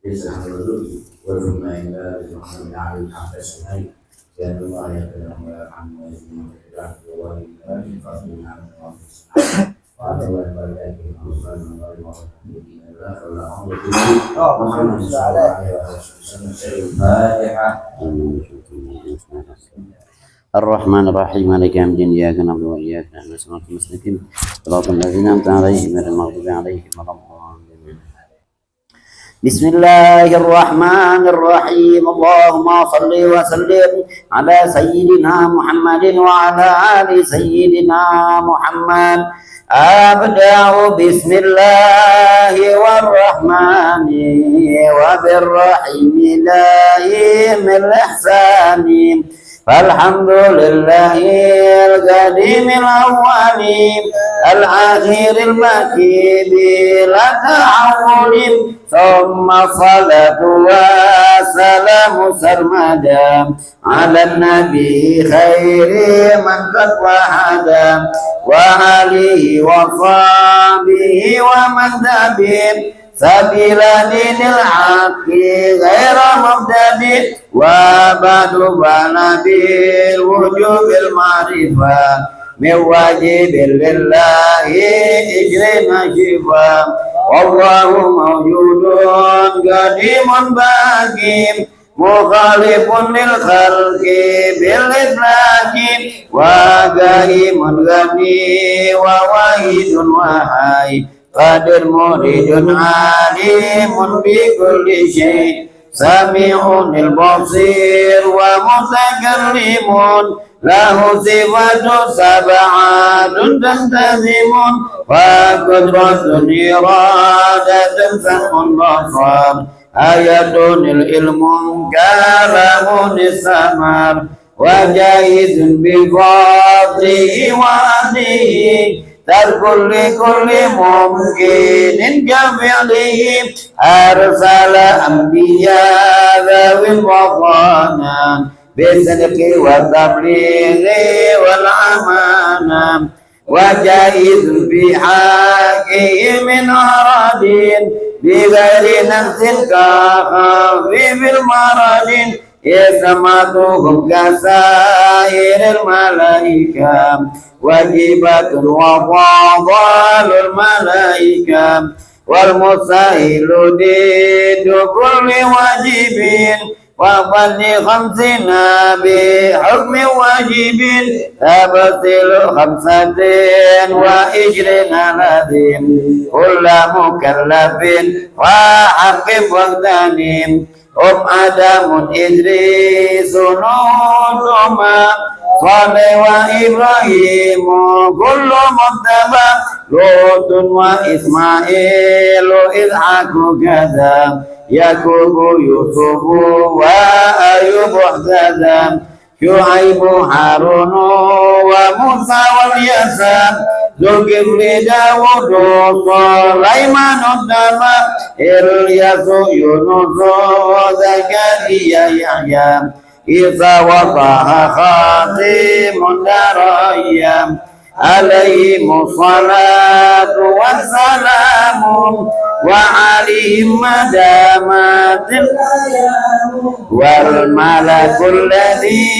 ليس عن الرجل وثم إلى محمد علي العباس هاي كان الله يتنوى عن وزن وكذا وإلى فضل عن وعلى والبركات والصلاة محمد صلى الله عليه وسلم الفاتحة. الرحمن الرحيم مالك يوم الدين إياك نعبد وإياك نستعين صراط المستقيم صراط الذين أنعمت عليهم غير المغضوب عليهم ولا الضالين. بسم الله الرحمن الرحيم اللهم صل وسلم على سيدنا محمد وعلى آل سيدنا محمد. أبدأ بسم الله والرحمن وبالرحيم دائم الإحسان فالحمد لله القديم الأول الآخر المكي بلا تعول ثم الصلاة والسلام سرمدا على النبي خير من قد وحدا وآله وصحبه ومن تبعهم سبيل دين الحق غير مبتدئ وبعد بالوجوب المعرفة من واجب لله اجرنا شفا والله موجود قديم باقي مخالف للخلق بالإطلاق وقائم غني وواحد وحي قادر مريد عليم بكل شيء سميع البصير ومتكلم له صفات سبعات تنتظم وقدرة إرادة سمع البصر آية العلم كلام السمر وجائز بفضله وعدله ترك لكل ممكن كفعله أرسل أنبياء ذوي الوطنا بالصدق والتبليغ والأمانة وجائز في حقه من أراد بغير نفس كخفيف المرض يسمعتهم كسائر الملائكة واجبة وفضل الملائكة والمسائل ضد كل واجب وفضل خمسنا بحكم واجب تبطل 25 لازم كل مكلف وحق واغتنم آدم إدريس نوح صالح وإبراهيم كل متبع لوط وإسماعيل إسحاق كذا يعقوب يوسف وأيوب اهتدى شعيب هارون وموسى واليسع ذو الكفل داود سليمان الدمى إلياس يونس زكريا يحيى عيسى وطه خاتم الدريا عليهم الصلاة والسلام وعليهم مدامات والملك الذي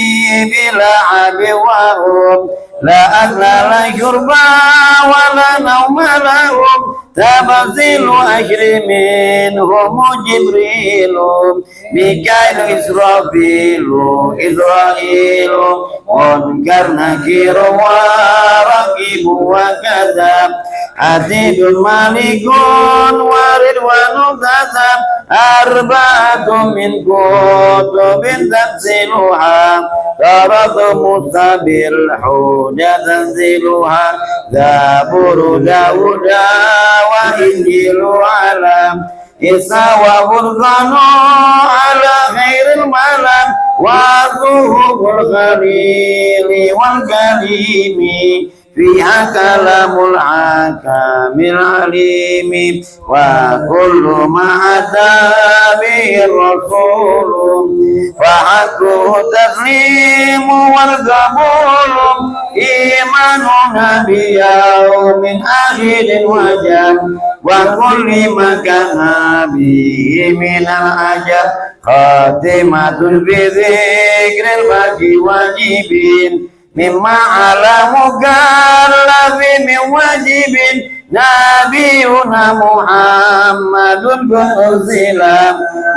بلا عب وهم لا أكل لا شرب ولا نوم لهم تبذل أجر منهم جبريل ميكائيل إسرائيل منكر نكير ورقيب وكذا عتيد مالك ورضوان كذا أربعة من كتب تفصيلها ترد موسى بالحجة تنزلها زبور داود وإنجيل على عيسى وفرقان على خير الملك وظهور الخليل والكريم فيها كلام الحكام العليم وكل ما أتى به الرسول فحقه تسليم والقبول إيماننا بيوم آخر وجل وكل ما كان به من الأجل خاتمة بذكر الباقي واجبين مما على مكلف من واجب نبينا محمد أرسل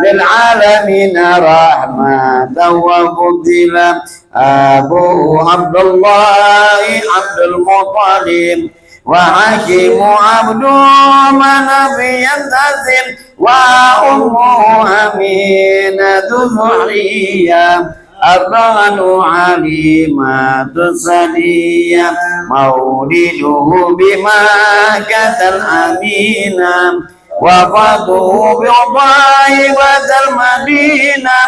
للعالمين رحمة وفضلا أبوه عبد الله عبد المطلب وحاشم عبد مناف ينتسب وأمه أمينة ذرية أرضان عليمة سنية مولده بمكة الأمينة وفاته بطيبة المدينة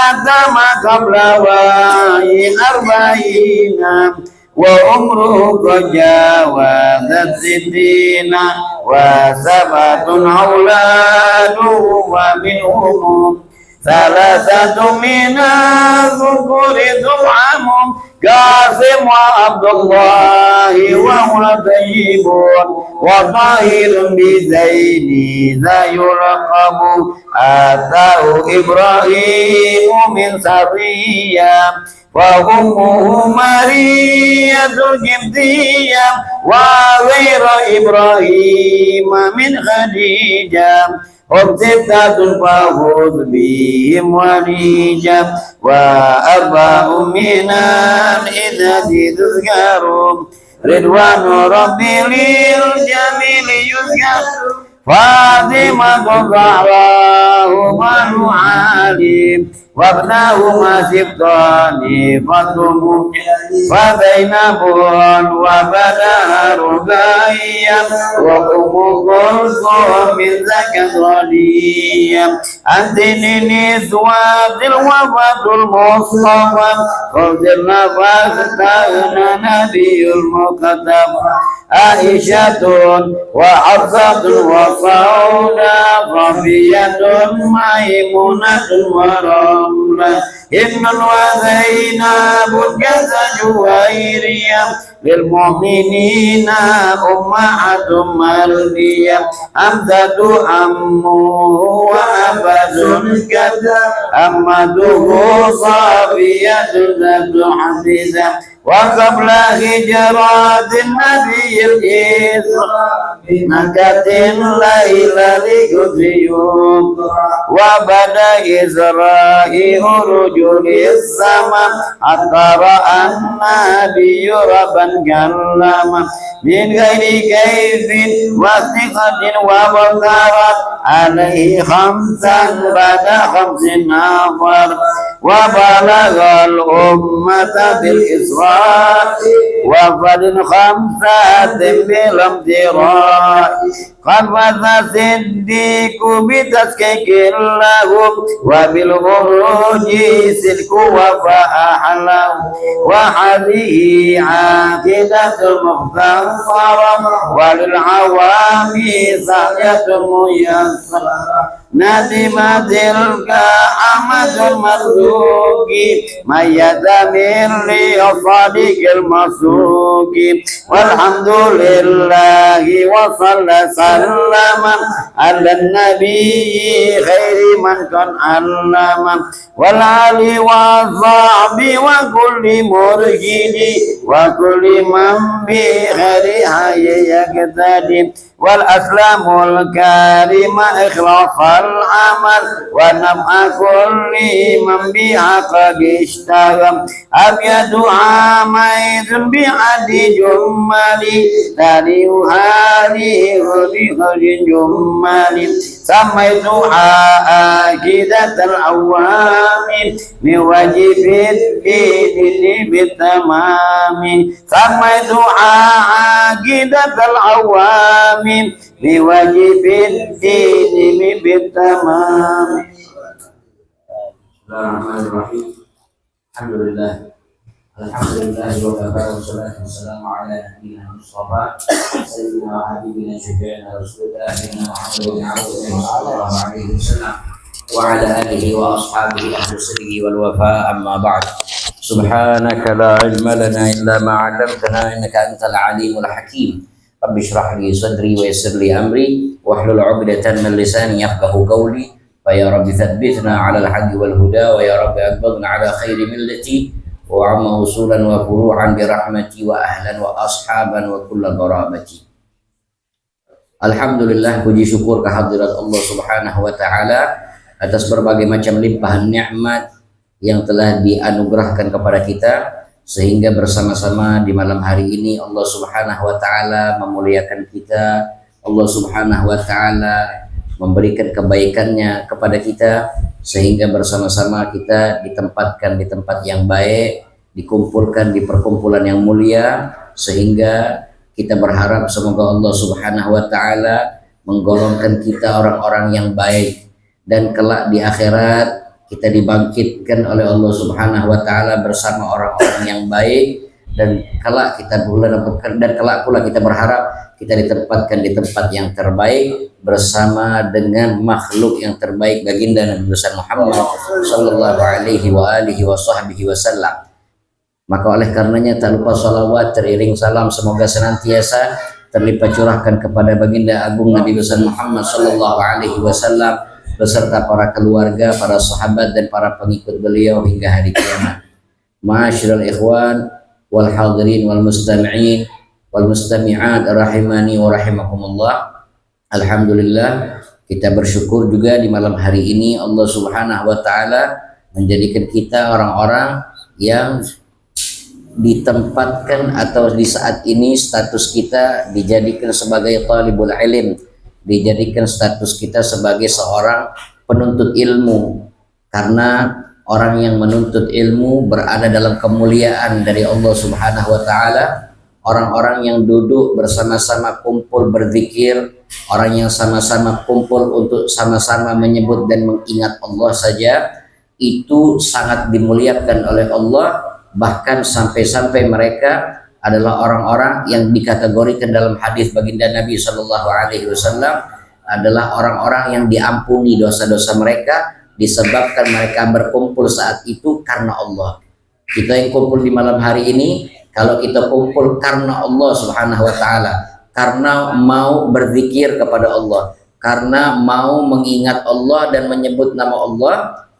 آدم قبل وعي 40 وعمره قد جاوز 60 و7 أولاده ومنهم 3 من الذكور ذرعم قاسم وعبد الله وهو طيب وطاهر بزين ذا يلقب أتاه إبراهيم من سرية وأمه مرية الجبتية وغير إبراهيم من خديجة هم 6 فخذ بهم وليجا و4 من الإذن تذكرهم رضوان ربي للجميل يذكر فاطمة الزهراء بنو علي وابنهما سبطان فاطم فزينب وبدر رقيا وأم كلثوم من زكريا أنت لنسوة الوفاة المصطفى خذنا فاخترنا نبي المكتب عائشة وحفصة وصودا صفية ميمونة ورملة ابن وزينب كذا جويرية للمؤمنين أمهات مرضية حمزة عمه وأبد كذا أمده صافية ذات حفيظة وقبل هجرات النبي الإسراء بمكة ليلة لقصيوم وبدا إسرائيل رجل السماء حتى رأى النبي ربا كلما من غير كيف وثقة وبصرت عليه 5 بعد 5 نفر وبلغ الأمة بالإسراء وفد 5 بلا امتراء قد فاز الصديق بتسكيك لهم وبالخروج سلك وفأحله وهذه عاقدة المختصرة وللعوام سعية ميسرة ندم تلك أمد المرزوق من يتمر لصديق المسروق والحمد لله وصلى سلم على النبي خير من قد علم والآل والصحب وكل مرشد وكل من بخير يقتدي والأسلام الكريم إخلاص العمل ونفع كل من بها قد اشتغل أبيض عاميز بعد جمالي تاريخها بخير جمالي سميتها عقيدة العوام من واجب الدين بالتمام سميتها عقيدة العوام بواجب الدين بالتمام. Bismillahirrahmanirrahim. Alhamdulillah. Alhamdulillah wassalatu wassalamu ala nabiyyina Mustafa sayyidina wa habibina syafi'ina rasulullah Muhammadin sallallahu alaihi wasallam wa ala alihi wa ashabihi ahli sidqi wal wafa amma ba'd. Subhanaka la ilma lana illa ma 'allamtana innaka antal alimul hakim. Rabbi shrah li sadri wa yassir li amri wahlul 'uqdatam min lisani yafqahu qawli. Ya Rabbi tsabbitna 'alal haqqi wal huda wa ya Rabbi aqbidna 'ala khairi millati wa amma usulan wa furu'an bi rahmati wa ahlan wa ashaban wa kulla qarabati. Alhamdulillah, puji syukur kehadirat Allah Subhanahu wa taala atas berbagai macam limpahan nikmat yang telah dianugerahkan kepada kita, sehingga bersama-sama di malam hari ini Allah Subhanahu wa taala memuliakan kita. Allah Subhanahu wa taala memberikan kebaikannya kepada kita, sehingga bersama-sama kita ditempatkan di tempat yang baik, dikumpulkan di perkumpulan yang mulia, sehingga kita berharap semoga Allah Subhanahu wa taala menggolongkan kita orang-orang yang baik, dan kelak di akhirat kita dibangkitkan oleh Allah Subhanahu wa taala bersama orang-orang yang baik, dan kelak pula kita berharap kita ditempatkan di tempat yang terbaik bersama dengan makhluk yang terbaik, baginda Nabi besar Muhammad sallallahu alaihi wa alihi wa sahbihi wasallam. Maka oleh karenanya tak lupa salawat teriring salam semoga senantiasa terlipat curahkan kepada baginda agung Nabi besar Muhammad sallallahu alaihi wasallam beserta para keluarga, para sahabat dan para pengikut beliau hingga hari kiamat. Ma'asyiral ikhwan wal hadirin wal mustami'in wal mustami'at rahimani wa rahimakumullah. Alhamdulillah, kita bersyukur juga di malam hari ini Allah Subhanahu wa taala menjadikan kita orang-orang yang ditempatkan, atau di saat ini status kita dijadikan sebagai talibul ilm, dijadikan status kita sebagai seorang penuntut ilmu, karena orang yang menuntut ilmu berada dalam kemuliaan dari Allah Subhanahu wa taala. Orang-orang yang duduk bersama-sama kumpul berzikir, orang yang sama-sama kumpul untuk sama-sama menyebut dan mengingat Allah saja, itu sangat dimuliakan oleh Allah. Bahkan sampai-sampai mereka adalah orang-orang yang dikategorikan dalam hadis baginda Nabi Shallallahu Alaihi Wasallam adalah orang-orang yang diampuni dosa-dosa mereka disebabkan mereka berkumpul saat itu karena Allah. Kita yang kumpul di malam hari ini, kalau kita kumpul karena Allah Subhanahu wa taala, karena mau berzikir kepada Allah, karena mau mengingat Allah dan menyebut nama Allah,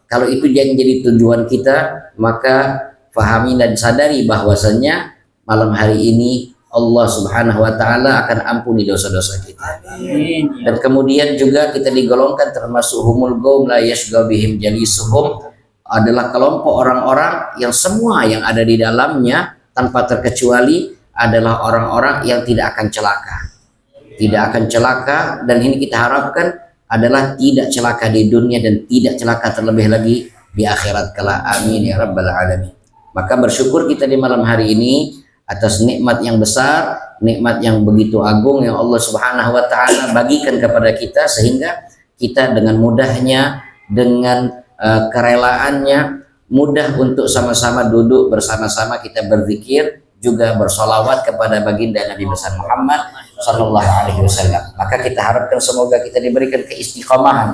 kalau itu yang jadi tujuan kita, maka fahami dan sadari bahwasanya malam hari ini Allah Subhanahu wa taala akan ampuni dosa-dosa kita. Amin. Dan kemudian juga kita digolongkan termasuk humul qaum la yashqa bihim jalisuhum, adalah kelompok orang-orang yang semua yang ada di dalamnya tanpa terkecuali adalah orang-orang yang tidak akan celaka. Tidak akan celaka, dan ini kita harapkan adalah tidak celaka di dunia dan tidak celaka terlebih lagi di akhirat kelak. Amin ya rabbal alamin. Maka bersyukur kita di malam hari ini atas nikmat yang besar, nikmat yang begitu agung yang Allah Subhanahu wa taala bagikan kepada kita, sehingga kita dengan mudahnya, dengan kerelaannya, mudah untuk sama-sama duduk bersama-sama kita berzikir, juga bersolawat kepada baginda Nabi besar Muhammad sallallahu alaihi wasallam. Maka kita harapkan semoga kita diberikan keistiqomahan,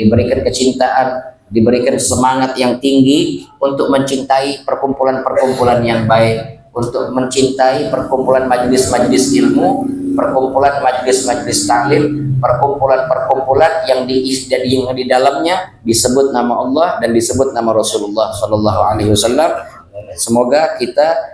diberikan kecintaan, diberikan semangat yang tinggi untuk mencintai perkumpulan-perkumpulan yang baik, untuk mencintai perkumpulan majlis-majlis ilmu, perkumpulan majlis-majlis taklim, perkumpulan-perkumpulan yang di dalamnya disebut nama Allah dan disebut nama Rasulullah sallallahu alaihi wasallam. Semoga kita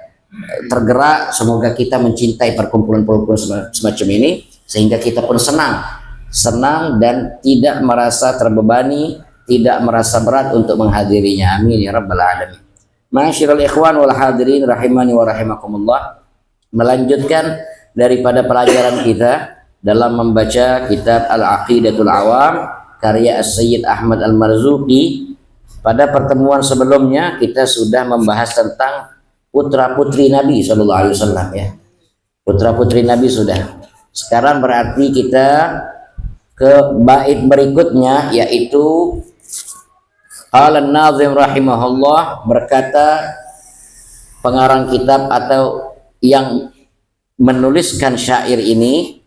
tergerak, semoga kita mencintai perkumpulan-perkumpulan semacam ini, sehingga kita pun senang dan tidak merasa terbebani, tidak merasa berat untuk menghadirinya. Amin ya rabbal alamin. Ma'asyiral ikhwan wal hadirin rahimani wa rahimakumullah. Melanjutkan daripada pelajaran kita dalam membaca kitab Al-Aqidatul Awam karya As-Sayyid Ahmad Al-Marzuqi. Pada pertemuan sebelumnya kita sudah membahas tentang putra-putri Nabi sallallahu alaihi wasallam ya. Putra-putri Nabi sudah. Sekarang berarti kita ke bait berikutnya, yaitu Qala an-Nazim rahimahullah, berkata pengarang kitab atau yang menuliskan syair ini,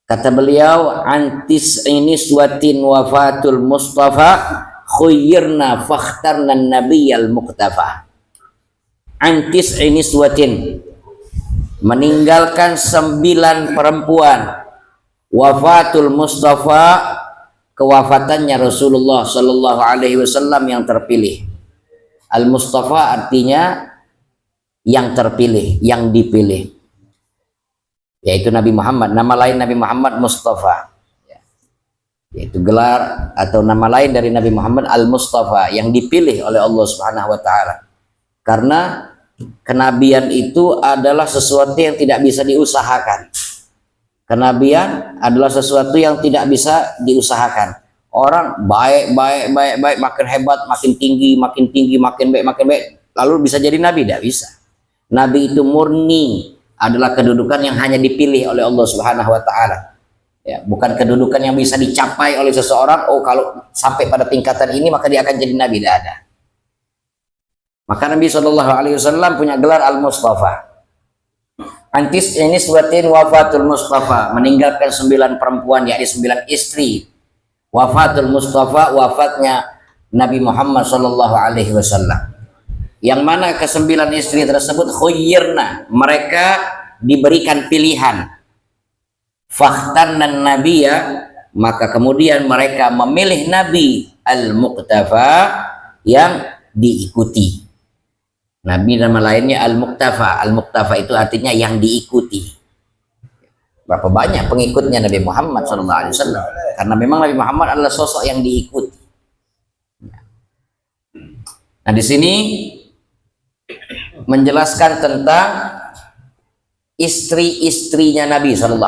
kata beliau, antis ini suatin wafatul Mustafa khuyyirna fakhtarna nabiyal muqtafa. Antis ini suatin, meninggalkan 9 perempuan, wafatul Mustafa, kewafatannya Rasulullah Sallallahu Alaihi Wasallam yang terpilih. Al Mustafa artinya yang terpilih, yang dipilih, yaitu Nabi Muhammad. Nama lain Nabi Muhammad Mustafa, yaitu gelar atau nama lain dari Nabi Muhammad Al Mustafa, yang dipilih oleh Allah Subhanahu Wa Taala. Karena kenabian itu adalah sesuatu yang tidak bisa diusahakan. Kenabian adalah sesuatu yang tidak bisa diusahakan. Orang baik, makin hebat, makin tinggi, makin baik, lalu bisa jadi nabi? Tidak bisa. Nabi itu murni adalah kedudukan yang hanya dipilih oleh Allah Subhanahu Wa Taala. Ya, bukan kedudukan yang bisa dicapai oleh seseorang. Oh, kalau sampai pada tingkatan ini maka dia akan jadi nabi. Tidak ada. Maka Nabi Shallallahu Alaihi Wasallam punya gelar Al Mustafa. Antis ini suatin wafatul Mustafa, meninggalkan 9 perempuan, yakni 9 istri. Wafatul Mustafa, wafatnya Nabi Muhammad Shallallahu Alaihi Wasallam. Yang mana ke-9 istri tersebut khuyyirna, mereka diberikan pilihan. Fakhtan dan Nabiya, maka kemudian mereka memilih Nabi Al-Muqtafa, yang diikuti. Nabi nama lainnya Al-Muqtafa. Al-Muqtafa itu artinya yang diikuti. Berapa banyak pengikutnya Nabi Muhammad SAW? Karena memang Nabi Muhammad adalah sosok yang diikuti. Nah, di sini menjelaskan tentang istri-istrinya Nabi SAW,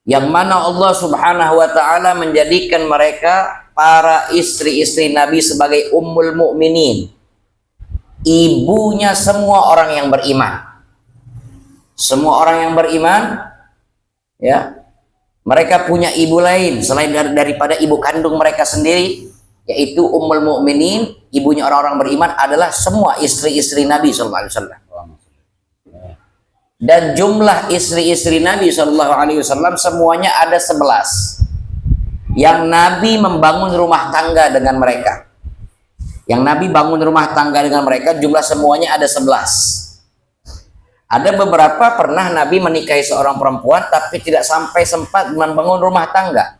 yang mana Allah Subhanahu Wa Taala menjadikan mereka para istri-istri Nabi sebagai ummul mukminin, ibunya semua orang yang beriman. Semua orang yang beriman, ya, mereka punya ibu lain selain daripada ibu kandung mereka sendiri, yaitu ummul mukminin. Ibunya orang-orang beriman adalah semua istri-istri Nabi SAW. Dan jumlah istri-istri Nabi SAW semuanya ada 11. Yang Nabi membangun rumah tangga dengan mereka. Yang Nabi bangun rumah tangga dengan mereka jumlah semuanya ada 11. Ada beberapa pernah Nabi menikahi seorang perempuan tapi tidak sampai sempat membangun rumah tangga,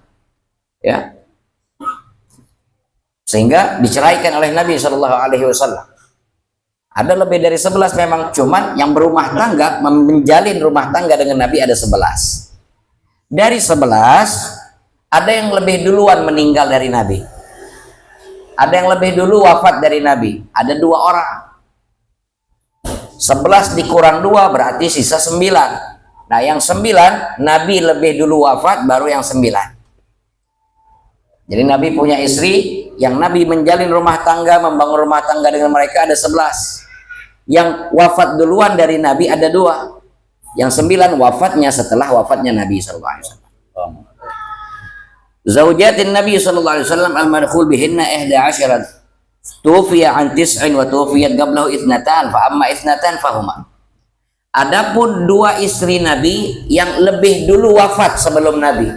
ya, sehingga diceraikan oleh Nabi Shallallahu Alaihi Wasallam. Ada lebih dari 11 memang, cuman yang berumah tangga, menjalin rumah tangga dengan Nabi ada 11. Dari 11 ada yang lebih duluan meninggal dari Nabi. Ada yang lebih dulu wafat dari Nabi. Ada 2 orang. 11 dikurang 2 berarti sisa 9. Nah, yang 9 Nabi lebih dulu wafat, baru yang 9. Jadi Nabi punya istri yang Nabi menjalin rumah tangga, membangun rumah tangga dengan mereka ada 11. Yang wafat duluan dari Nabi ada 2. Yang 9 wafatnya setelah wafatnya Nabi SAW. Zaujatin Nabi sallallahu alaihi wasallam al-madkhul bihinna 11. Tufiya an 9 wa tufiyat qablahu 2 fa amma 2 fahuma. Adapun 2 istri Nabi yang lebih dulu wafat sebelum Nabi.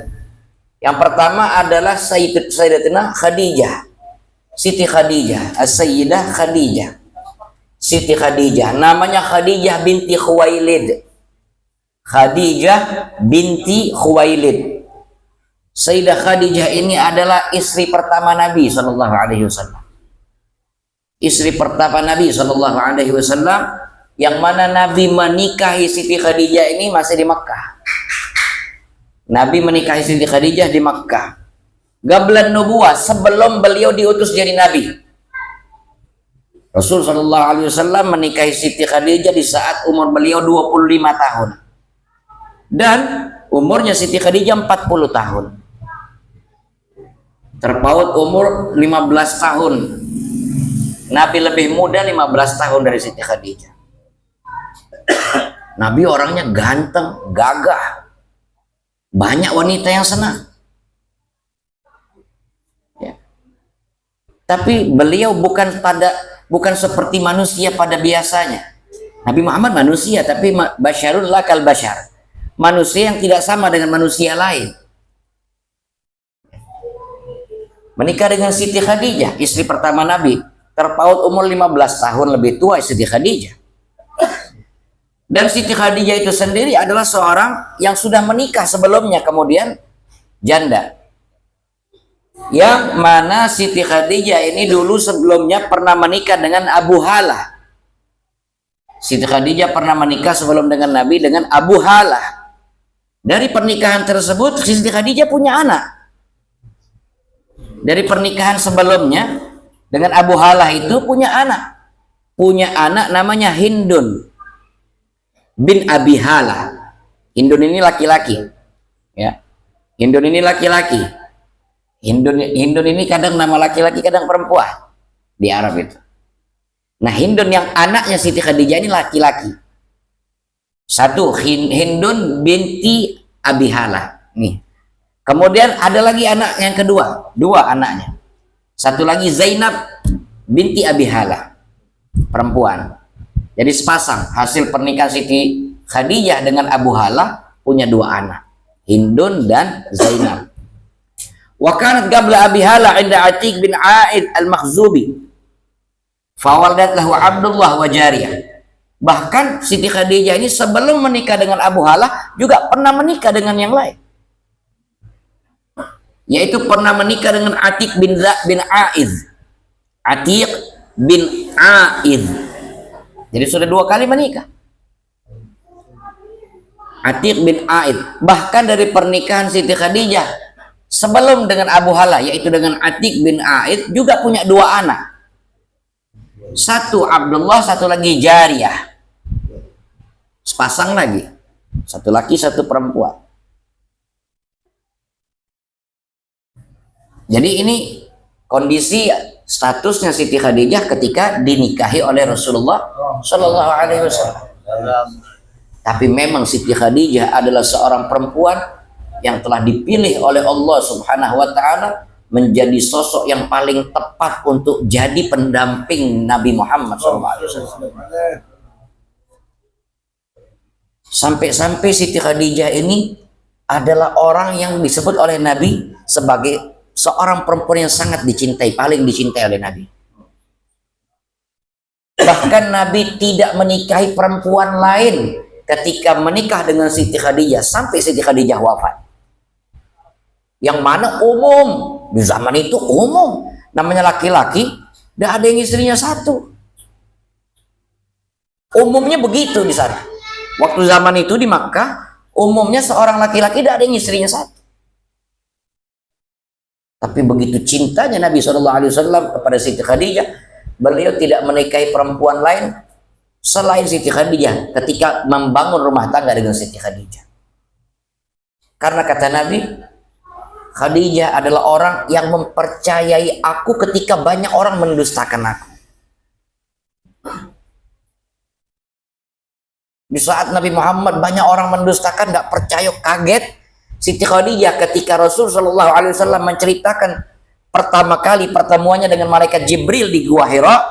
Yang pertama adalah Sayyidatina Khadijah. Siti Khadijah, As-Sayyidah Khadijah. Siti Khadijah, namanya Khadijah binti Khuwailid. Khadijah binti Khuwailid. Sayyidah Khadijah ini adalah istri pertama Nabi Shallallahu Alaihi Wasallam. Istri pertama Nabi Shallallahu Alaihi Wasallam, yang mana Nabi menikahi Siti Khadijah ini masih di Makkah. Nabi menikahi Siti Khadijah di Makkah. Gablan nubuwah, sebelum beliau diutus jadi Nabi. Rasul Shallallahu Alaihi Wasallam menikahi Siti Khadijah di saat umur beliau 25 tahun. Dan umurnya Siti Khadijah 40 tahun. Terpaut umur 15 tahun. Nabi lebih muda 15 tahun dari Siti Khadijah. Nabi orangnya ganteng, gagah. Banyak wanita yang senang. Ya. Tapi beliau bukan pada bukan seperti manusia pada biasanya. Nabi Muhammad manusia, tapi basyarun la kal basyar. Manusia yang tidak sama dengan manusia lain. Menikah dengan Siti Khadijah, istri pertama Nabi, terpaut umur 15 tahun, lebih tua Siti Khadijah. Dan Siti Khadijah itu sendiri adalah seorang yang sudah menikah sebelumnya, kemudian janda. Yang mana Siti Khadijah ini dulu sebelumnya pernah menikah dengan Abu Halah. Siti Khadijah pernah menikah sebelum dengan Nabi dengan Abu Halah. Dari pernikahan tersebut Siti Khadijah punya anak. Dari pernikahan sebelumnya dengan Abu Halah itu punya anak. Punya anak namanya Hindun bin Abi Halah. Hindun ini laki-laki. Ya. Hindun ini laki-laki. Hindun ini kadang nama laki-laki, kadang perempuan di Arab itu. Nah, Hindun yang anaknya Siti Khadijah ini laki-laki. Satu, Hindun binti Abi Halah. Nih. Kemudian ada lagi anak yang kedua, dua anaknya. Satu lagi Zainab binti Abi Halah, perempuan. Jadi sepasang, hasil pernikahan Siti Khadijah dengan Abu Halah punya dua anak, Hindun dan Zainab. Wa kanat qabla Abi Halah 'inda Atiq bin A'id al-Makhzubi. Fawaladat lahu Abdullah wa Jariyah. Bahkan Siti Khadijah ini sebelum menikah dengan Abu Halah juga pernah menikah dengan yang lain. Yaitu pernah menikah dengan Atiq bin A'id. Atiq bin A'id. Jadi sudah dua kali menikah. Atiq bin A'id. Bahkan dari pernikahan Siti Khadijah sebelum dengan Abu Halah, yaitu dengan Atiq bin A'id, juga punya dua anak. Satu Abdullah, satu lagi Jariyah. Sepasang lagi. Satu laki, satu perempuan. Jadi ini kondisi statusnya Siti Khadijah ketika dinikahi oleh Rasulullah Shallallahu Alaihi Wasallam. Tapi memang Siti Khadijah adalah seorang perempuan yang telah dipilih oleh Allah Subhanahu wa Ta'ala menjadi sosok yang paling tepat untuk jadi pendamping Nabi Muhammad SAW. Sampai-sampai Siti Khadijah ini adalah orang yang disebut oleh Nabi sebagai seorang perempuan yang sangat dicintai, paling dicintai oleh Nabi. Bahkan Nabi tidak menikahi perempuan lain ketika menikah dengan Siti Khadijah sampai Siti Khadijah wafat. Yang mana umum di zaman itu umum, namanya laki-laki tidak ada yang istrinya satu. Umumnya begitu di sana. Waktu zaman itu di Makkah umumnya seorang laki-laki tidak ada yang istrinya satu. Tapi begitu cintanya Nabi SAW kepada Siti Khadijah, beliau tidak menikahi perempuan lain selain Siti Khadijah ketika membangun rumah tangga dengan Siti Khadijah. Karena kata Nabi, Khadijah adalah orang yang mempercayai aku ketika banyak orang mendustakan aku. Di saat Nabi Muhammad banyak orang mendustakan, nggak percaya, kaget Siti Khadijah ketika Rasul Shallallahu Alaihi Wasallam menceritakan pertama kali pertemuannya dengan malaikat Jibril di Gua Hira,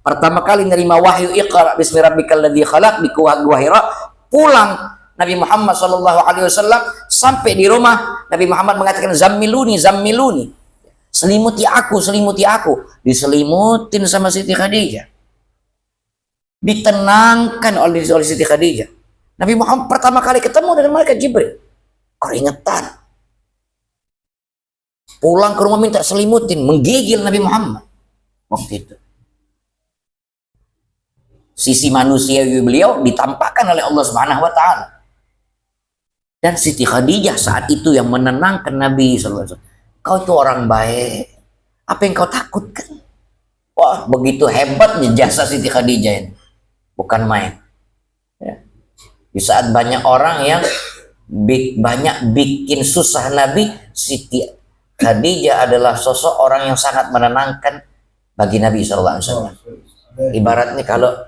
pertama kali menerima wahyu Iqra bismi rabbikal ladzi khalaq di Gua Hira. Pulang Nabi Muhammad Shallallahu Alaihi Wasallam sampai di rumah, Nabi Muhammad mengatakan zammiluni, zammiluni, selimuti aku, selimuti aku. Diselimutin sama Siti Khadijah, ditenangkan oleh Siti Khadijah. Nabi Muhammad pertama kali ketemu dengan malaikat Jibril, keringetan. Pulang ke rumah minta selimutin, menggigil Nabi Muhammad waktu itu. Sisi manusiawi beliau ditampakkan oleh Allah Subhanahu wa Ta'ala. Dan Siti Khadijah saat itu yang menenangkan Nabi SAW. Kau itu orang baik, apa yang kau takutkan? Wah, begitu hebatnya jasa Siti Khadijah ini, bukan main. Ya. Di saat banyak orang yang banyak bikin susah Nabi, Siti Khadijah adalah sosok orang yang sangat menenangkan bagi Nabi SAW. Ibaratnya kalau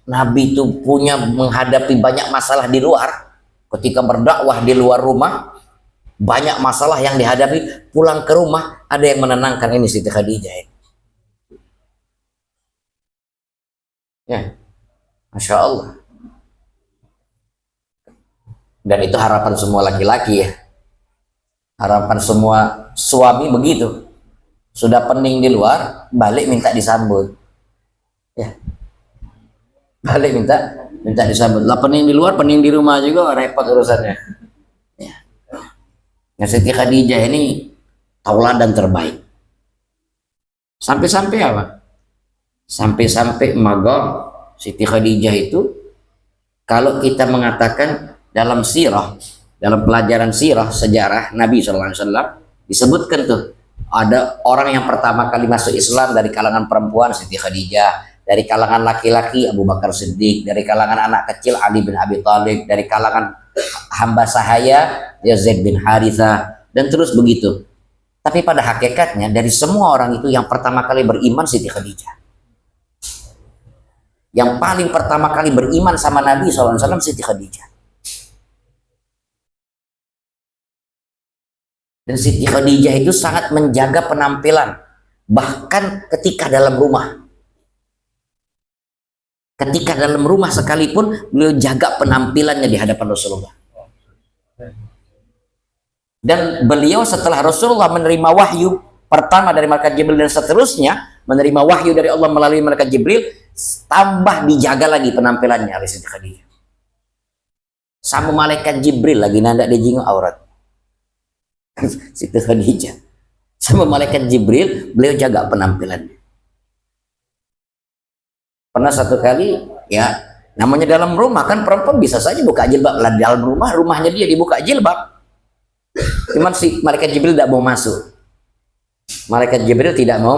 Nabi itu punya menghadapi banyak masalah di luar, ketika berdakwah di luar rumah, banyak masalah yang dihadapi, pulang ke rumah ada yang menenangkan, ini Siti Khadijah. Ya, Masya Allah. Dan itu harapan semua laki-laki ya. Harapan semua suami begitu. Sudah pening di luar, balik minta disambut. Ya. Balik minta disambut. Lah pening di luar, pening di rumah juga repot urusannya. Ya. Nah, Siti Khadijah ini tauladan terbaik. Sampai-sampai apa? Sampai-sampai magor Siti Khadijah itu, kalau kita mengatakan dalam sirah, dalam pelajaran sirah sejarah Nabi SAW disebutkan tuh ada orang yang pertama kali masuk Islam dari kalangan perempuan Siti Khadijah, dari kalangan laki-laki Abu Bakar Siddiq, dari kalangan anak kecil Ali bin Abi Thalib, dari kalangan hamba sahaya Zaid bin Harithah, dan terus begitu. Tapi pada hakikatnya dari semua orang itu yang pertama kali beriman Siti Khadijah. Yang paling pertama kali beriman sama Nabi SAW Siti Khadijah. Dan Siti Khadijah itu sangat menjaga penampilan, bahkan ketika dalam rumah. Ketika dalam rumah sekalipun beliau jaga penampilannya di hadapan Rasulullah. Dan beliau setelah Rasulullah menerima wahyu pertama dari malaikat Jibril dan seterusnya menerima wahyu dari Allah melalui malaikat Jibril, tambah dijaga lagi penampilannya oleh Siti Khadijah. Sama malaikat Jibril lagi nanda di jinggo aurat. Siti Khadijah sama malaikat Jibril, beliau jaga penampilannya. Pernah satu kali ya, namanya dalam rumah kan perempuan bisa saja buka jilbab. Lah dalam rumahnya dia dibuka jilbab. Cuman si malaikat Jibril tidak mau masuk. Malaikat Jibril tidak mau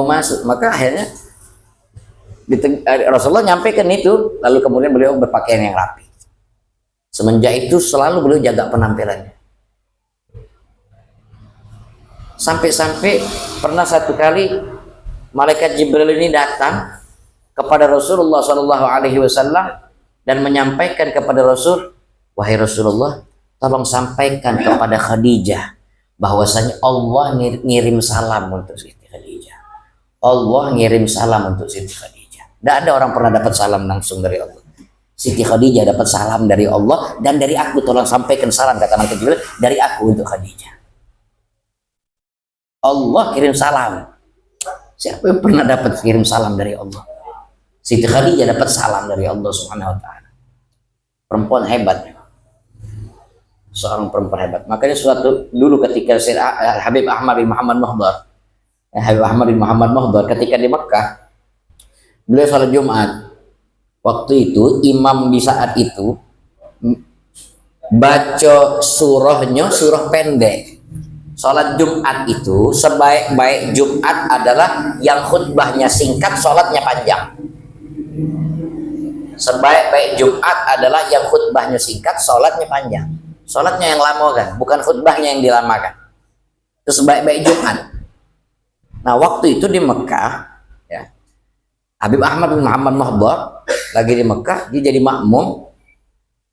masuk. Maka akhirnya Rasulullah nyampaikan itu, lalu kemudian beliau berpakaian yang rapi. Semenjak itu selalu beliau jaga penampilannya. Sampai-sampai pernah satu kali malaikat Jibril ini datang kepada Rasulullah SAW dan menyampaikan kepada Rasul, wahai Rasulullah, tolong sampaikan kepada Khadijah bahwasanya Allah ngirim salam untuk Siti Khadijah. Allah ngirim salam untuk Siti Khadijah. Tidak ada orang pernah dapat salam langsung dari Allah. Siti Khadijah dapat salam dari Allah dan dari aku, tolong sampaikan salam, kata malaikat Jibril, dari aku untuk Khadijah. Allah kirim salam. Siapa yang pernah dapat kirim salam dari Allah? Siti Khadijah dapat salam dari Allah Subhanahu wa taala. Perempuan hebat. Seorang perempuan hebat. Makanya suatu dulu ketika Habib Ahmad bin Muhammad Muhdar ketika di Mekah, beliau salat Jumat. Waktu itu imam di saat itu baca surahnya surah pendek. Sholat Jumat itu sebaik-baik Jumat adalah yang khutbahnya singkat, sholatnya panjang. Sebaik-baik Jumat adalah yang khutbahnya singkat, sholatnya panjang. Sholatnya yang lama kan, bukan khutbahnya yang dilamakan. Itu sebaik-baik Jumat. Nah waktu itu di Mekah, ya, Habib Ahmad bin Muhammad Muhdar lagi di Mekah, dia jadi makmum.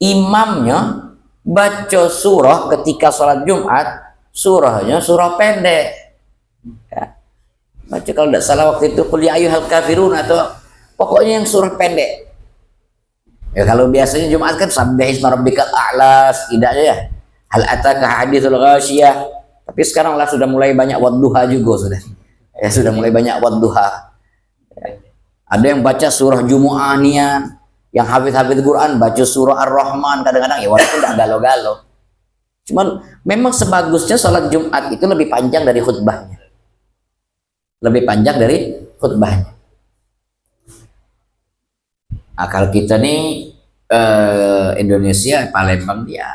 Imamnya baca surah ketika sholat Jumat, surahnya surah pendek ya. Baca kalau tidak salah waktu itu qul ya ayyuhal kafirun atau pokoknya yang surah pendek ya. Kalau biasanya Jumat kan sabbihisma rabbikal a'la setidaknya ya, hal ataka haditsul ghasyiyah. Tapi sekarang lah sudah mulai banyak wadduha juga sudah mulai banyak wadduha ya. Ada yang baca surah Jumu'anian, yang hafidz Quran baca surah Ar-Rahman kadang-kadang ya, walaupun tidak galau-galau. Cuman memang sebagusnya sholat Jumat itu lebih panjang dari khutbahnya. Lebih panjang dari khutbahnya. Nah, kalau kita nih Indonesia, Palembang ya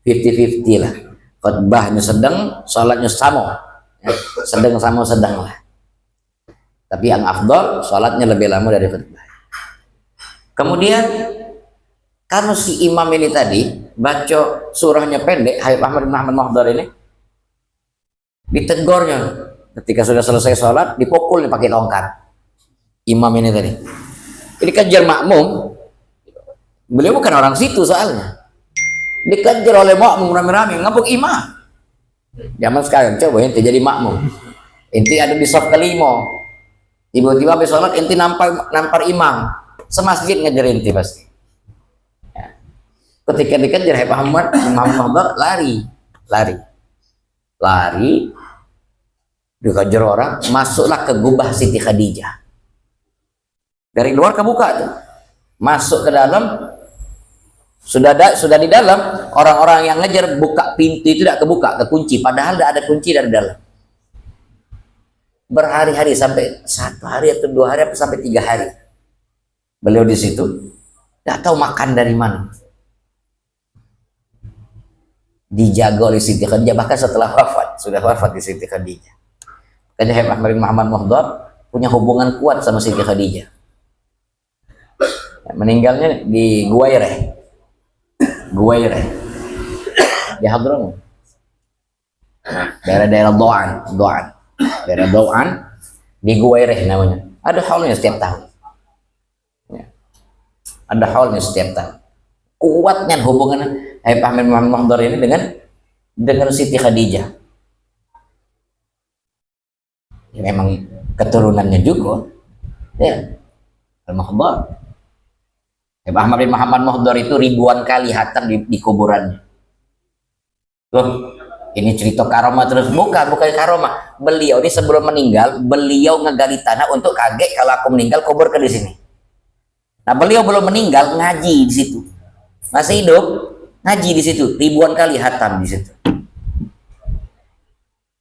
50-50 lah. Khutbahnya sedang, sholatnya sama. Ya, sedang sama sedang lah. Tapi yang afdal, sholatnya lebih lama dari khutbah. Kemudian karena si imam ini tadi baca surahnya pendek, Habib Ahmad bin Muhammad Muhdar ini ditegurnya ketika sudah selesai sholat, dipukul pakai tongkat imam ini tadi. Ini kejar makmum, beliau bukan orang situ soalnya, dikejar oleh makmum rame-rame, ngabuk imam. Zaman sekarang coba inti jadi makmum, inti ada di saf kelima, Tiba-tiba habis sholat inti nampar imam, semasjid ngejar inti pasti. Ya. Ketika dikejar Habib Muhammad, Imam Muhammad lari, dikejar orang, masuklah ke gubah Siti Khadijah. Dari luar kebuka tuh, masuk ke dalam, sudah di dalam, orang-orang yang ngejar buka pintu itu tidak kebuka, kekunci, padahal tidak ada kunci dari dalam. Berhari-hari, sampai 1 hari atau 2 hari sampai 3 hari beliau di situ, tidak tahu makan dari mana, dijaga oleh Siti Khadijah. Bahkan setelah sudah wafat di Siti Khadijah. Karena Habib Ahmad bin Muhammad Muhdar punya hubungan kuat sama Siti Khadijah. Meninggalnya di Guwaireh di Hadramut, daerah Doan di Guwaireh namanya. Ada haulnya setiap tahun. Ya. Ada haulnya setiap tahun. Kuatnya hubungan Habib Ahmad bin Muhammad Muhdar ini dengan Siti Khadijah. Ya, memang keturunannya juga. Ya. Al-Muhdar. Habib Ahmad bin Muhammad Muhdar itu ribuan kali hatam di kuburannya. Loh, ini cerita karomah terus? Bukan karomah. Beliau ini sebelum meninggal, beliau ngegali tanah untuk kaget kalau aku meninggal kubur ke di sini. Nah, beliau belum meninggal ngaji di situ. Masih hidup ngaji di situ, ribuan kali hatam di situ.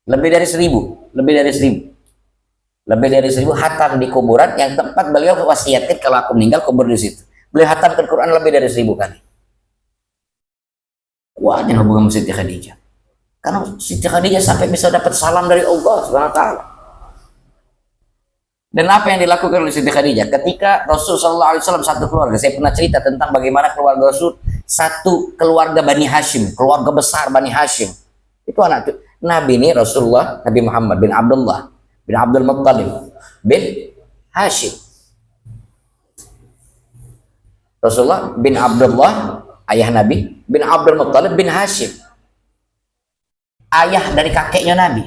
Lebih dari 1000 hatam di kuburan yang tempat beliau wasiatin kalau aku meninggal kubur di situ. Beliau hatamkan Quran lebih dari 1000 kali. Kuatnya hubungan Siti Khadijah. Karena Siti Khadijah sampai bisa dapat salam dari Allah Subhanahu wa taala. Dan apa yang dilakukan oleh Siti Khadijah ketika Rasul sallallahu alaihi wasallam satu keluarga, saya pernah cerita tentang bagaimana keluarga Rasul, satu keluarga Bani Hashim, keluarga besar Bani Hashim. Itu anak Nabi ini Rasulullah, Nabi Muhammad bin Abdullah bin Abdul Muttalib bin Hashim. Rasulullah bin Abdullah, ayah Nabi, bin Abdul Muttalib bin Hashim, ayah dari kakeknya Nabi.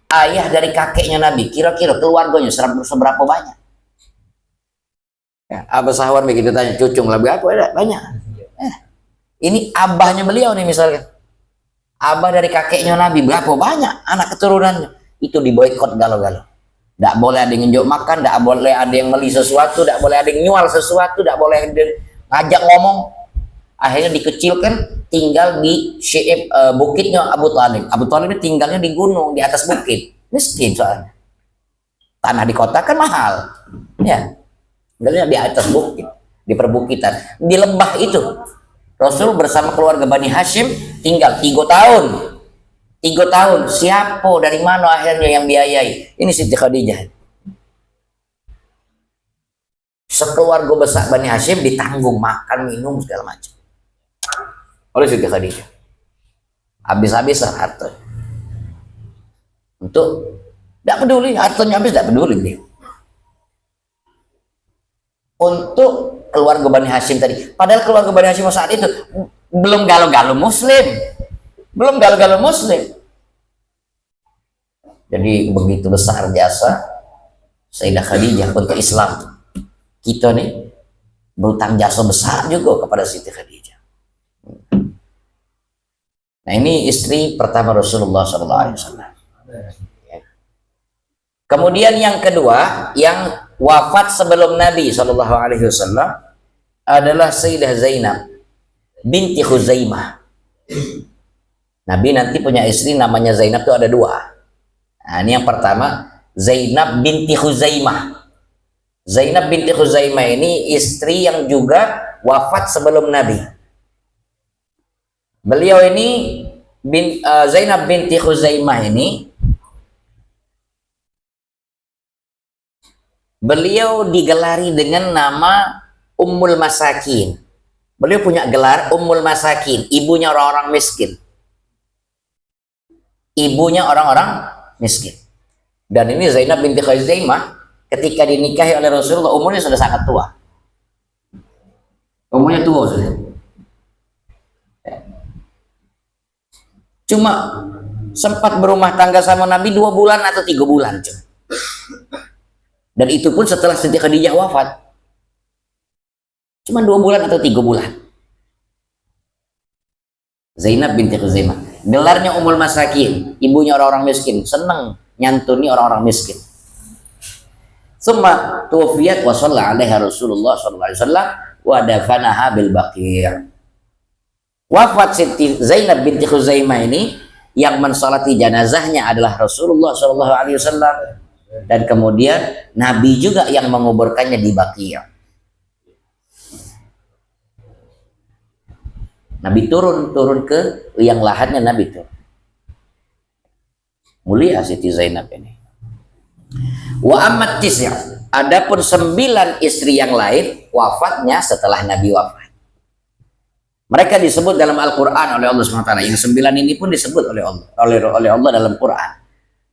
Ayah dari kakeknya Nabi, kira-kira keluarganya seberapa banyak? Ya, Abah Sahwan begitu tanya, cucung lebih apa? Ada banyak. Ini abahnya beliau nih misalnya. Abah dari kakeknya Nabi, berapa banyak anak keturunannya? Itu diboikot galau-galau. Tidak boleh ada yang ngejuk makan, tidak boleh ada yang beli sesuatu, tidak boleh ada yang nyual sesuatu, tidak boleh ada ngajak ngomong. Akhirnya dikecilkan, tinggal di bukitnya Abu Talib. Abu Talib ini tinggalnya di gunung, di atas bukit. Miskin soalnya. Tanah di kota kan mahal. Ya, tinggalnya di atas bukit, di perbukitan. Di lembah itu, Rasul bersama keluarga Bani Hashim tinggal 3 tahun. 3 tahun, siapa dari mana akhirnya yang biayai? Ini Siti Khadijah. Sekeluarga besar Bani Hashim ditanggung makan, minum, segala macam oleh Siti Khadijah. Habis-habisan harta. Untuk tidak peduli, hartanya habis tidak peduli dia. Untuk keluarga Bani Hashim tadi, padahal keluarga Bani Hashim saat itu belum galau-galau Muslim. Jadi begitu besar jasa Sayyidah Khadijah untuk Islam. Kita nih berutang jasa besar juga kepada Siti Khadijah. Nah, ini istri pertama Rasulullah SAW. Kemudian yang kedua, yang wafat sebelum Nabi SAW adalah Sayyidah Zainab binti Khuzaimah. Nabi nanti punya istri namanya Zainab itu ada 2. Nah, ini yang pertama Zainab binti Khuzaimah. Zainab binti Khuzaimah ini istri yang juga wafat sebelum Nabi. Beliau ini Zainab binti Khuzaimah ini beliau digelari dengan nama Ummul Masakin. Beliau punya gelar Ummul Masakin, ibunya orang-orang miskin. Ibunya orang-orang miskin. Dan ini Zainab binti Khuzaimah ketika dinikahi oleh Rasulullah umurnya sudah sangat tua. Umurnya tua sudah. Cuma sempat berumah tangga sama Nabi 2 bulan atau 3 bulan. Dan itu pun setelah Siti Khadijah wafat. Cuma 2 bulan atau 3 bulan. Zainab binti Khuzaimah. Gelarnya Ummul Masakin, ibunya orang-orang miskin. Senang nyantuni orang-orang miskin. Summa tuwafiyat wa shalla 'alaiha Rasulullah sallallahu alaihi wasallam wa dafanaha bil Baqi'. Wafat Siti Zainab binti Khuzaimah ini yang mensolati jenazahnya adalah Rasulullah sallallahu alaihi wasallam, dan kemudian Nabi juga yang menguburkannya di Baqi'. Nabi turun ke yang lahannya, Nabi turun. Mulia Siti Zainab ini. Wa ammat tis'a, adapun 9 istri yang lain wafatnya setelah Nabi wafat. Mereka disebut dalam Al-Qur'an oleh Allah SWT. Yang 9 ini pun disebut oleh Allah dalam Quran.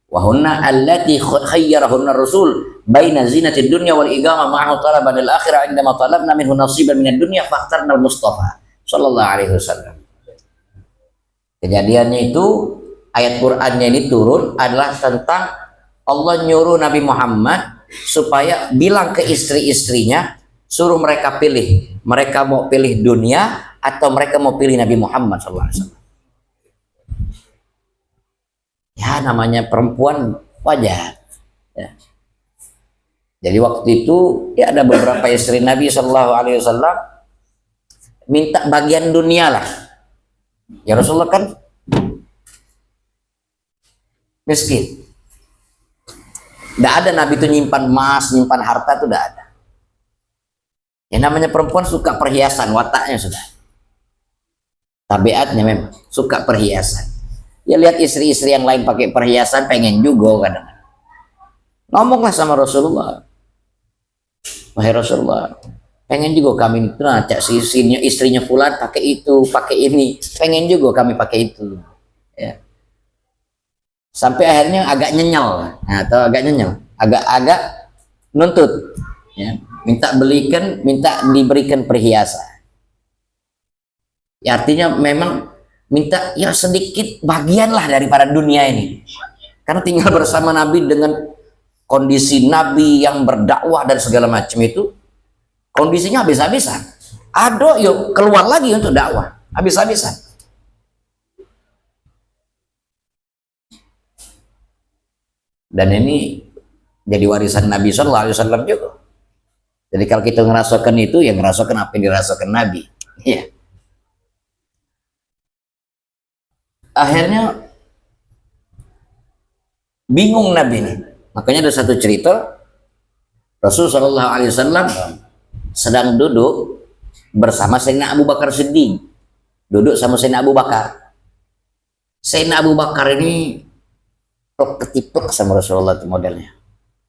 Wa hunna allati khayyarahunna Rasul baina zinatid dunya wal igama ma'ahu talaban al-akhirah indama talabna minhu nasiban minad dunya fakhtarna al-Mustafa sallallahu alaihi wasallam. Kejadiannya itu, ayat Qur'annya ini turun adalah tentang Allah nyuruh Nabi Muhammad supaya bilang ke istri-istrinya, suruh mereka pilih, mereka mau pilih dunia atau mereka mau pilih Nabi Muhammad sallallahu alaihi wasallam. Ya, namanya perempuan wajar. Ya. Jadi waktu itu ya ada beberapa istri Nabi sallallahu alaihi wasallam minta bagian dunia lah. Ya Rasulullah kan miskin. Tidak ada Nabi itu nyimpan emas, nyimpan harta, itu tidak ada. Yang namanya perempuan suka perhiasan, wataknya sudah. Tabiatnya memang suka perhiasan. Ya lihat istri-istri yang lain pakai perhiasan, pengen juga kadang-kadang. Ngomonglah sama Rasulullah. Wahai Rasulullah, pengen juga kami itu, nah, cak istrinya Fulan pakai itu, pakai ini, pengen juga kami pakai itu. Ya. Sampai akhirnya agak nyenyal, nah, atau agak nyenyal, agak nuntut, ya, minta diberikan perhiasan. Ya, artinya memang minta ya sedikit bagian lah daripada dunia ini, karena tinggal bersama Nabi dengan kondisi Nabi yang berdakwah dan segala macam itu, kondisinya habis-habisan. Aduh, yuk keluar lagi untuk dakwah, habis-habisan. Dan ini jadi warisan Nabi Sallallahu Alaihi Wasallam juga. Jadi kalau kita ngerasakan itu, ya ngerasakan apa yang dirasakan Nabi. Iya. Akhirnya bingung Nabi ini. Makanya ada satu cerita, Rasul Sallallahu Alaihi Wasallam sedang duduk bersama Sayyidina Abu Bakar Siddiq. Duduk sama Sayyidina Abu Bakar. Sayyidina Abu Bakar ini ketiplek sama Rasulullah itu modelnya.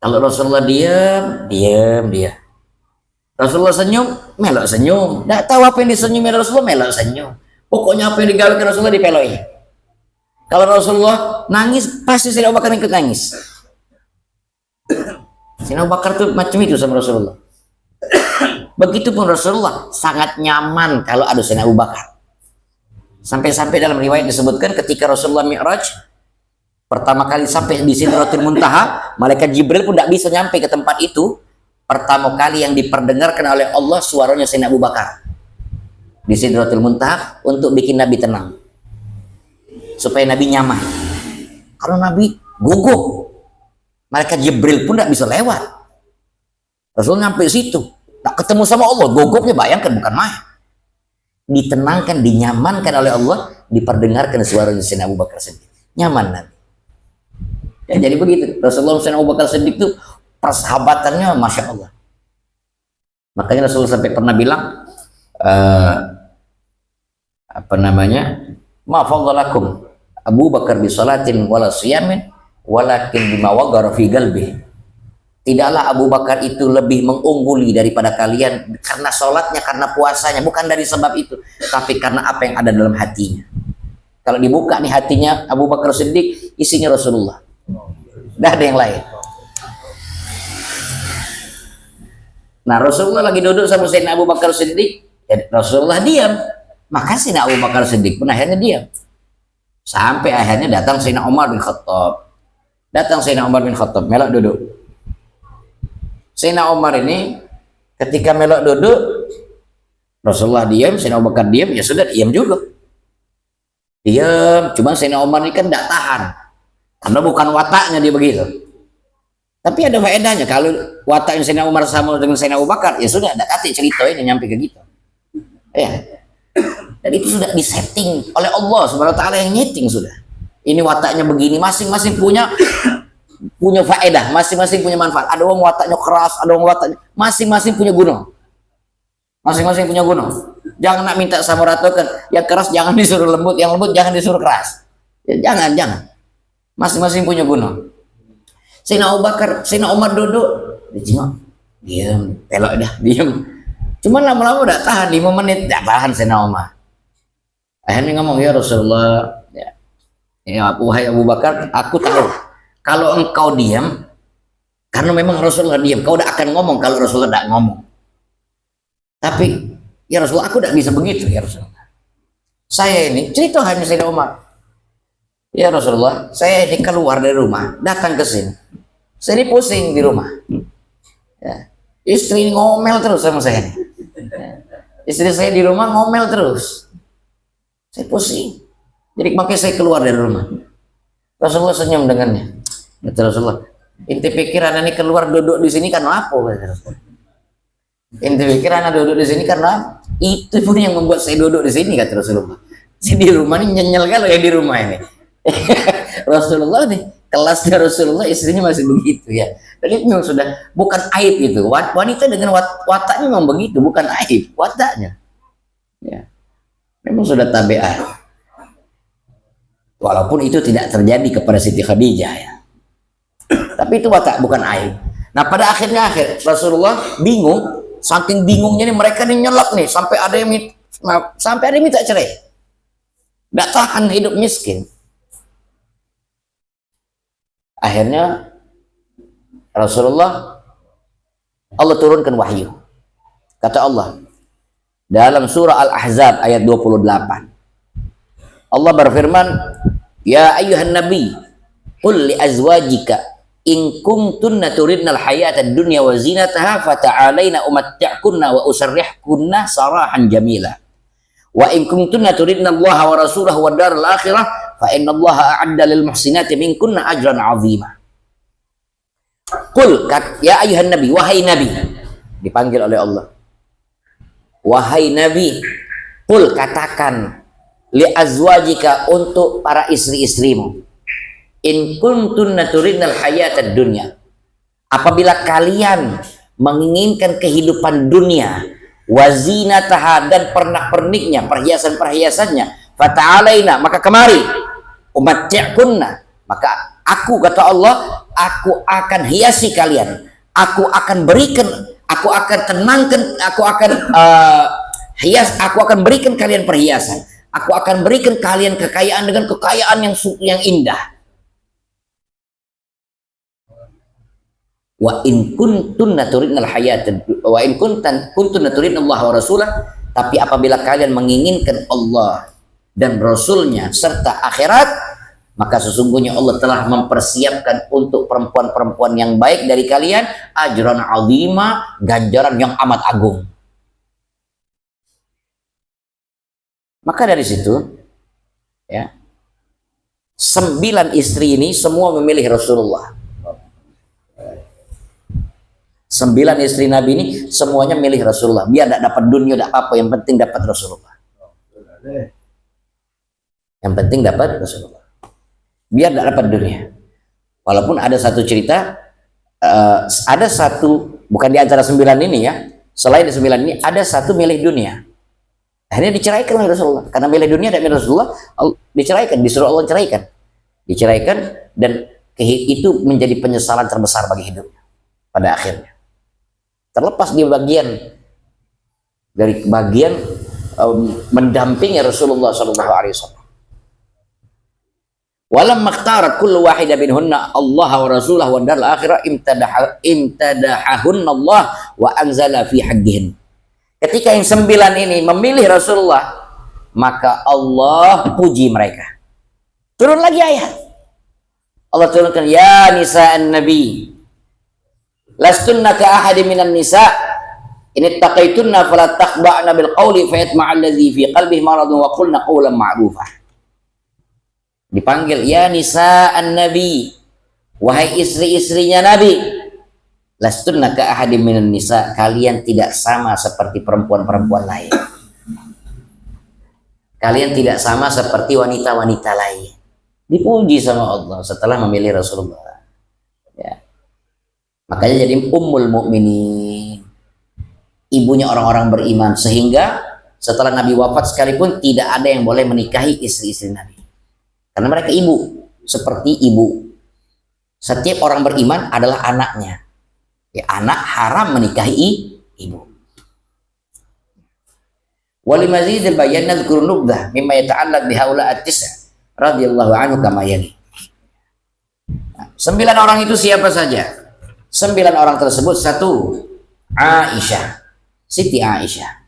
Kalau Rasulullah diam dia. Rasulullah senyum, melok senyum. Nggak tahu apa yang disenyumi Rasulullah, melok senyum. Pokoknya apa yang digawe ke Rasulullah dipeloi. Kalau Rasulullah nangis, pasti Sayyidina Abu Bakar ikut nangis. Sayyidina Abu Bakar tuh macam itu sama Rasulullah. Begitupun Rasulullah sangat nyaman kalau ada Sayyidina Abu Bakar. Sampai-sampai dalam riwayat disebutkan ketika Rasulullah Mi'raj pertama kali sampai di Sidratul Muntaha, malaikat Jibril pun tidak bisa nyampe ke tempat itu. Pertama kali yang diperdengarkan oleh Allah suaranya Sayyidina Abu Bakar di Sidratul Muntaha untuk bikin Nabi tenang, supaya Nabi nyaman. Kalau Nabi gugup, malaikat Jibril pun tidak bisa lewat. Rasul nyampe situ, tak ketemu sama Allah, gugupnya bayangkan bukan main. Ditenangkan, dinyamankan oleh Allah, diperdengarkan suaranya Sayyidina Abu Bakar Siddiq. Nyaman Nabi. Ya, jadi begitu. Rasulullah Sayyidina Abu Bakar Siddiq itu persahabatannya Masya Allah. Makanya Rasulullah sampai pernah bilang, ma fadalakum Abu Bakar bi salatin wala siyamin walakin bima wagara fi qalbi. Tidaklah Abu Bakar itu lebih mengungguli daripada kalian karena sholatnya, karena puasanya, bukan dari sebab itu, tapi karena apa yang ada dalam hatinya. Kalau dibuka nih hatinya Abu Bakar Siddiq, isinya Rasulullah, tidak ada yang lain. Nah, Rasulullah lagi duduk sama Sayyidina Abu Bakar Siddiq, ya, Rasulullah diam, maka Sayyidina Abu Bakar Siddiq pun akhirnya diam. Sampai akhirnya datang Sayyidina Umar bin Khattab. Melok duduk. Sayyidina Umar ini ketika melok duduk, Rasulullah diam, Sayyidina Abu Bakar diam, ya sudah diam juga. Diam, cuma Sayyidina Umar ini kan tidak tahan. Karena bukan wataknya dia begitu. Tapi ada faedahnya, kalau wataknya Sayyidina Umar sama dengan Sayyidina Abu Bakar, ya sudah, ada kata cerita ini nyampe ke gitu. Ya. Dan itu sudah disetting oleh Allah Subhanahu wa taala, yang nyeting sudah. Ini wataknya begini, masing-masing punya faedah, masing-masing punya manfaat. Ada orang wataknya keras, ada orang wataknya, masing-masing punya gunung. Masing-masing punya gunung. Jangan nak minta sama ratokan, yang keras jangan disuruh lembut, yang lembut jangan disuruh keras. Ya, jangan. Masing-masing punya gunung. Sayyidina Abu Bakar, Sayyidina Umar duduk, dijengok, diam, pelok dah, diam. Cuman lama-lama udah tahan 5 menit, udah tahan Sayyidina Umar. Akhirnya ngomong, ya Rasulullah, ya wahai Abu Bakar, aku tahu kalau engkau diam, karena memang Rasulullah diam, kau udah akan ngomong kalau Rasulullah tidak ngomong. Tapi ya Rasulullah, aku tidak bisa begitu ya Rasulullah. Saya ini cerita hanya Sayyidina Umar. Ya Rasulullah, saya ini keluar dari rumah, datang ke sini. Saya ini pusing di rumah. Ya. Istri ngomel terus sama saya. Istri saya di rumah ngomel terus. Saya pusing. Jadi makanya saya keluar dari rumah. Rasulullah senyum dengannya. Kata Rasulullah, inti pikir anak ini keluar duduk di sini karena apa? Inti pikir anak duduk di sini karena apa? Itu pun yang membuat saya duduk di sini, kata Rasulullah. Saya di rumah ini nyenyel kalau ya di rumah ini. Rasulullah nih, kelasnya Rasulullah, istrinya masih begitu ya. Dan itu memang sudah bukan aib itu. Wanita dengan wataknya memang begitu, bukan aib, wataknya. Ya. Memang sudah tabiat. Walaupun itu tidak terjadi kepada Siti Khadijah ya. Tapi itu watak, bukan aib. Nah pada akhirnya Rasulullah bingung, saking bingungnya nih mereka nih nyelak nih sampai ada yang minta cerai. Tidak tahan hidup miskin. Akhirnya Rasulullah, Allah turunkan wahyu. Kata Allah dalam surah Al-Ahzab ayat 28. Allah berfirman, ya ayyuhan nabi, qul li azwajika in kuntunna turidnal hayatad dunya wa zinataha fata'alaina umatti'kunna wa usarrihkunna sarahan jamila. Wa in kuntunna turidna Allah wa rasulahu wa daral akhirah fa inna Allah a'adda lil muhsinati minkunna ajran 'azima. Qul, ya ayuhan nabi, wahai nabi, dipanggil oleh Allah. Wahai nabi, qul, katakan li azwajika, untuk para istri-istrimu, in kuntunna turidnal hayatad dunya, apabila kalian menginginkan kehidupan dunia, wazinataha, dan pernak-perniknya, perhiasan-perhiasannya, fata'alaina, maka kemari, umatti'kunna, maka aku, kata Allah, aku akan hiasi kalian, aku akan berikan, aku akan tenangkan, aku akan aku akan berikan kalian perhiasan, aku akan berikan kalian kekayaan dengan kekayaan yang indah. Wa in kuntunna turidnal hayatad, wa in kuntunna turidna Allah wa rasulah, tapi apabila kalian menginginkan Allah dan Rasulnya serta akhirat, maka sesungguhnya Allah telah mempersiapkan untuk perempuan-perempuan yang baik dari kalian ajran azima, ganjaran yang amat agung. Maka dari situ ya, 9 istri ini semua memilih Rasulullah. 9 istri Nabi ini semuanya milih Rasulullah. Biar tidak dapat dunia, tidak apa-apa, yang penting dapat Rasulullah. Yang penting dapat Rasulullah. Biar tidak dapat dunia. Walaupun ada satu cerita, ada satu, bukan di antara 9 ini ya, selain 9 ini ada satu milih dunia. Akhirnya diceraikan oleh Rasulullah. Karena milih dunia dan milih Rasulullah, diceraikan, disuruh Allah ceraikan. Diceraikan, dan itu menjadi penyesalan terbesar bagi hidupnya pada akhirnya. Terlepas di bagian mendampingi Rasulullah SAW. Walam maktarat kullu wahidah minhunna Allah wa rasulah wa daral akhirah imtadahahunna Allah wa anzala fi haqqihin. Ketika yang 9 ini memilih Rasulullah, maka Allah puji mereka. Turun lagi ayat. Allah turunkan, ya nisa'an nabi, lastunna ka ahadin minan nisa in ittaqaitunna fala taqba'na bil qawli fayatma'a alladhi fi qalbihi maradun wa qulna qawlan ma'rufa. Dipanggil, ya nisa an-nabi, wahai istri-istrinya Nabi, lastunna ka ahadin minan nisa, kalian tidak sama seperti perempuan-perempuan lain. Kalian tidak sama seperti wanita-wanita lain. Dipuji sama Allah setelah memilih Rasulullah. Ya. Makanya jadi ummul mukminin, ibunya orang-orang beriman, sehingga setelah Nabi wafat sekalipun tidak ada yang boleh menikahi istri-istri Nabi. Karena mereka ibu, seperti ibu. Setiap orang beriman adalah anaknya. Ya, anak haram menikahi ibu. Walimazid bayan nadhkuru nubdah mimma yata'allaq bihaula at-tis'a radhiyallahu anhu kama yali. 9 orang itu siapa saja? 9 orang tersebut, 1 Aisyah, Siti Aisyah.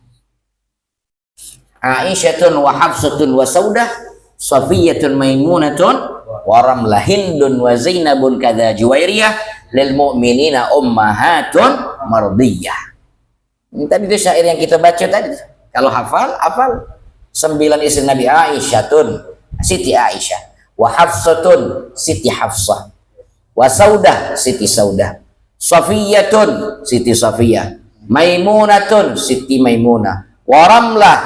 Aisyatun wa Hafsatun wa Saudah, Safiyatun Maimunatun wa Ramlah, Hindun wa Zainabun kadza Juwairiyah, lil mu'minina ummahatun mardiyah. Ini tadi itu syair yang kita baca tadi. Kalau hafal, hafal. 9 istri Nabi, Aisyatun, Siti Aisyah, wa Hafsatun, Siti Hafsah, wa Saudah, Siti Saudah, Safiyatun, Siti Safiyah, Maimunatun, Siti Maimunah, wa Ramlah,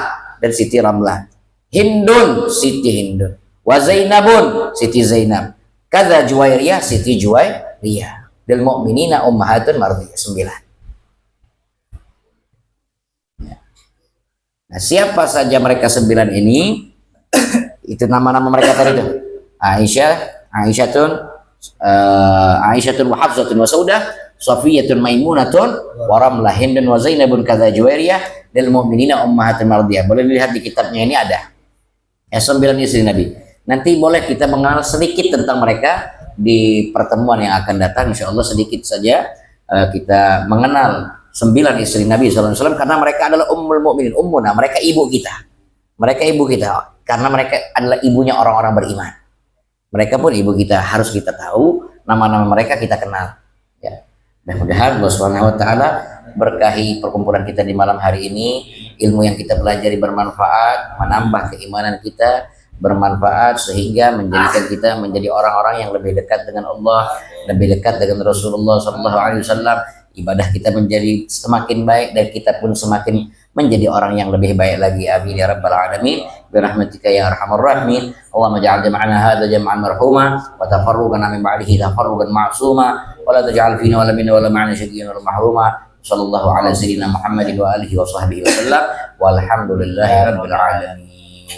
dan Siti Ramlah, Hindun, Siti Hindun, wa Zainabun, Siti Zainab, kadza Juwairiyah, Siti Juwairiyah, lil mu'minina ummahatun mardiyah. 9. Nah, siapa saja mereka 9 ini? Itu nama-nama mereka tadi itu. Aisyatun wa Hafsatun wa Saudah, Safiyatun Maimunatun wa Ramlah, Hindun wa Zainabun kadza Juwairiyah, lil mu'minina ummahatun mardiyah. Boleh dilihat di kitabnya ini ada. 9 istri Nabi. Nanti boleh kita mengenal sedikit tentang mereka di pertemuan yang akan datang. Insyaallah sedikit saja kita mengenal 9 istri Nabi SAW, karena mereka adalah ummul mukminin, ummuna, mereka ibu kita. Mereka ibu kita karena mereka adalah ibunya orang-orang beriman. Mereka pun ibu kita, harus kita tahu nama-nama mereka, kita kenal. Ya. Mudah-mudahan Allah Subhanahu wa taala berkahi perkumpulan kita di malam hari ini, ilmu yang kita pelajari bermanfaat, menambah keimanan kita, bermanfaat sehingga menjadikan kita menjadi orang-orang yang lebih dekat dengan Allah, lebih dekat dengan Rasulullah SAW. Ibadah kita menjadi semakin baik dan kita pun semakin menjadi orang yang lebih baik lagi. Amin ya rabbal alamin. Birahmatika ya arhamar rahimin. Allahumma ja'al jam'ana hadza jam'an marhuma wa tafarruqana min ba'dihi tafarruqan ma'suma wa la taj'al fina wa la minna wa la ma'ana syaqiyyan wa mahruma. Sallallahu ala sayyidina Muhammadin wa alihi wa sahbihi wa sallam. Walhamdulillahi rabbil alamin.